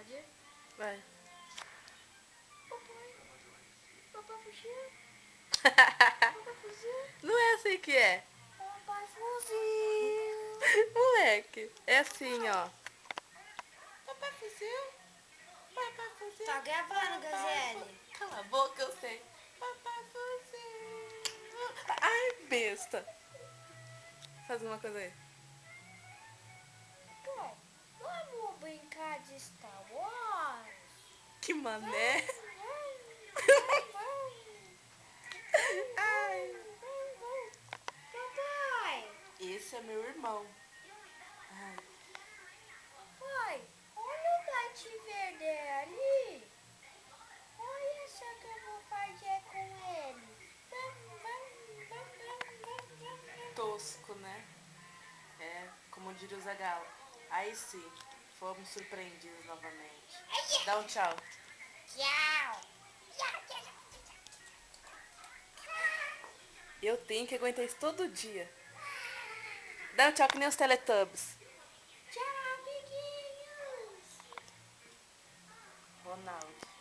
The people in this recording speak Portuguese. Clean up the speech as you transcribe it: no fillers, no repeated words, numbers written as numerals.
Pode? Vai. Papai fugiu. Papai fugiu. Não é assim que é. Papai fugiu. Moleque, é assim, ó. Papai fuzil. Papai fuzil. Tá gravando, Gazelle. Cala a boca, eu sei. Papai fuzil. Ai, besta. Faz uma coisa aí. Pai, vamos brincar de Star Wars? Que mané. Ai. Papai! Esse é meu irmão. Ai. Pai, olha o Darth Vader ali. Olha só o que eu vou fazer com ele. Tosco, né? É, como diria o Zagalo. Aí sim, fomos surpreendidos novamente. Dá um tchau. Tchau. Eu tenho que aguentar isso todo dia. Dá um tchau que nem os Teletubbies. Tchau, amiguinhos. Ronaldo.